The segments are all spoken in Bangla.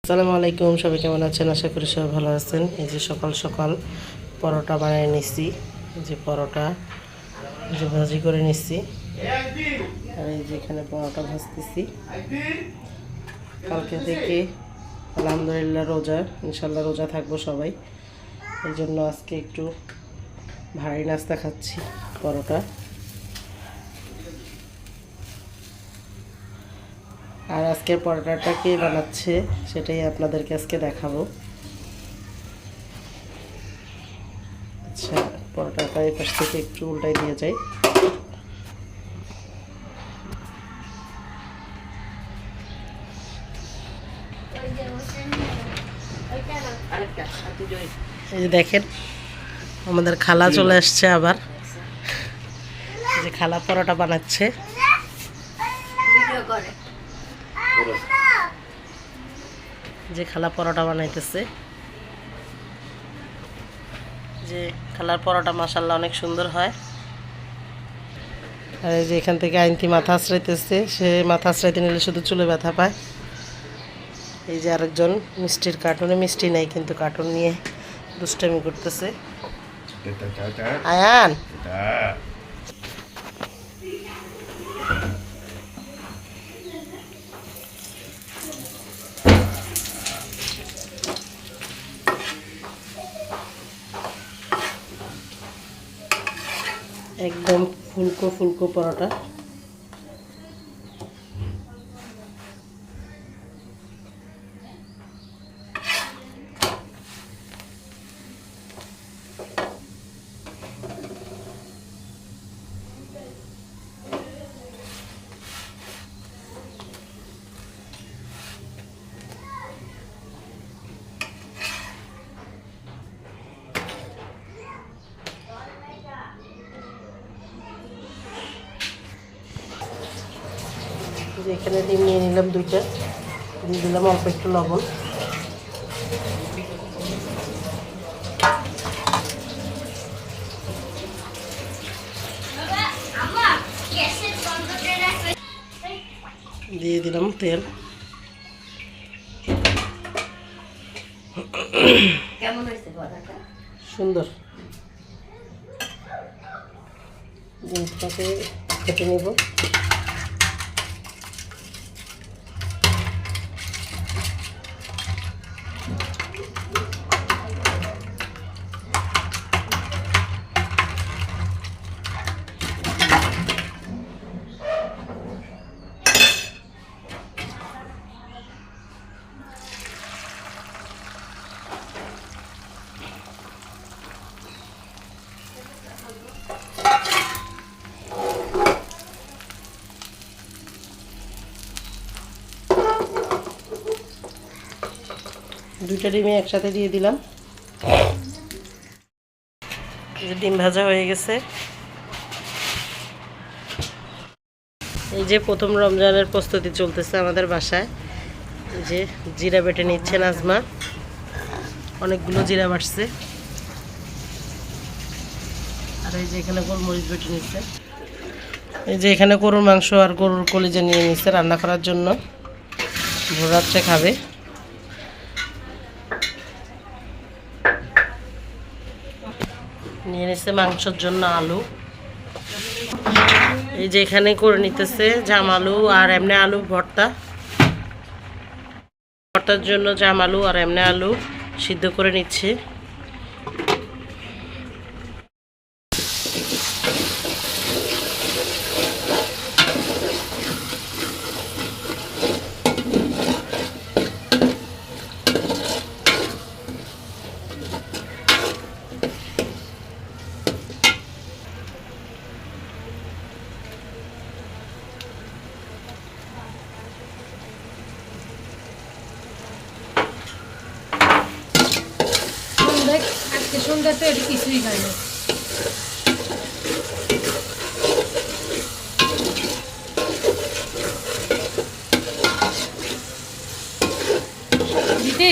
আসসালামু আলাইকুম, সবাই কেমন আছেন? আশা করি সবাই ভালো আছেন। এই যে সকাল সকাল পরোটা বানিয়ে নিচ্ছি। যে পরোটা যে ভাজি করে নিচ্ছি, আর এই যে এখানে পরোটা ভাজতেছি। কালকে থেকে আলহামদুলিল্লাহ রোজা, ইনশাল্লাহ রোজা থাকবো সবাই। এই জন্য আজকে একটু ভারী নাস্তা খাচ্ছি, পরোটা। আর আজকের পরোটাটা কে বানাচ্ছে সেটাই আপনাদেরকে আজকে দেখাবো। আচ্ছা, পরোটাটা এই পাশ থেকে একটু উল্টাই দিয়ে যাই। এই যে দেখেন, আমাদের খালা চলে আসছে আবার। যে খালা পরোটা বানাচ্ছে, যে খালা পরোটা বানাইতেছে। যে খালার পরোটা মাশাআল্লাহ অনেক সুন্দর হয়। আর এই যে এখান থেকে আইনতি মাথা আশ্রাইতেছে, সে মাথা আশ্রাইতে নিলে শুধু চুলে ব্যথা পায়। এই যে আরেকজন মিষ্টির কার্টুনে মিষ্টি নাই, কিন্তু কার্টুন নিয়ে দুষ্টামি করতেছে। আয়ান, একদম ফুলকো ফুলকো পরোটা। এখানে ডিম নিয়ে নিলাম দুইটা, দিয়ে দিলাম অল্প একটু লবণ। দিয়ে দিলাম তেল। কেমন হয়েছে পরোটা? সুন্দর। ডিমটাকে কেটে নেব। দুইটা ডিমই একসাথে দিয়ে দিলাম। ডিম ভাজা হয়ে গেছে। এই যে প্রথম রমজানের প্রস্তুতি চলতেছে আমাদের বাসায়। এই যে জিরা বেটে নিচ্ছে নাজমা, অনেকগুলো জিরা বাটছে। আর এই যে এখানে গোলমরিচ বেটে নিচ্ছে। এই যে এখানে গরুর মাংস আর গরুর কলিজা নিয়ে নিচ্ছে রান্না করার জন্য, ভোর রাত্রে খাবে। নিয়ে নিচ্ছে মাংসের জন্য আলু। এই যে এখানে করে নিতেছে জাম আলু আর এমনি আলু ভর্তা। ভর্তার জন্য জাম আলু আর এমনি আলু সিদ্ধ করে নিচ্ছে। আজকে সন্ধ্যাতে এটা কিছুই খাই না। দিদি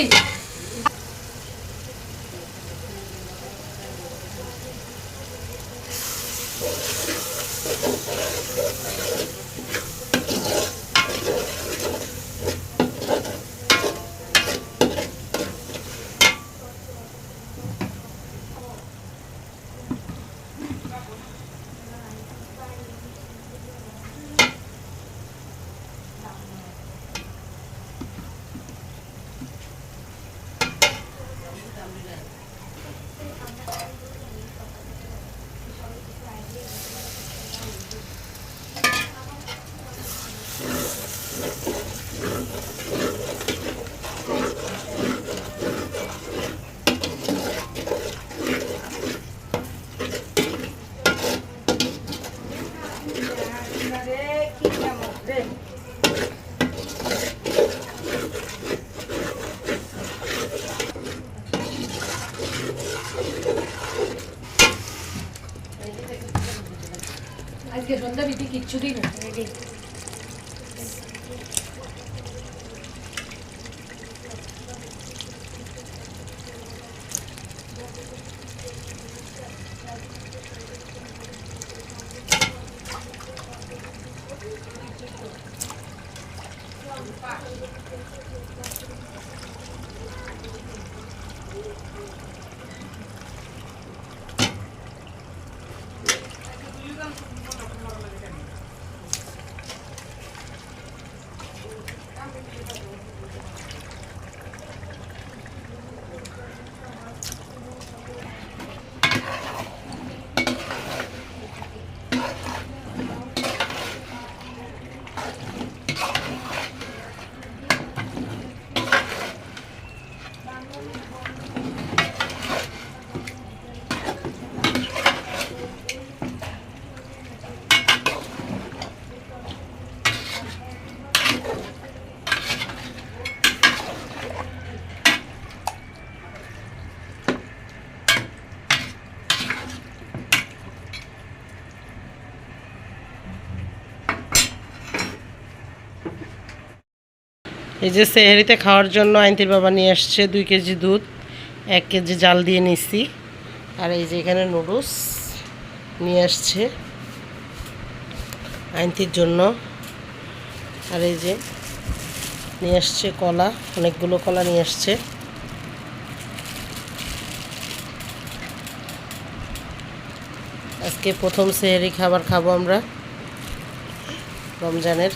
আজকে সন্ধ্যা বিধি কিচ্ছু দিই না রেডি। এই যে সেহরিতে খাওয়ার জন্য আইনতির বাবা নিয়ে আসছে 2 কেজি দুধ, 1 কেজি জাল দিয়ে নিছি। আর এই যে এখানে নুডলস নিয়ে আসছে আইনতির জন্য। আর এই যে নিয়ে আসছে কলা, অনেকগুলো কলা নিয়ে আসছে। আজকে প্রথম সেহরি খাবার খাবো আমরা রমজানের।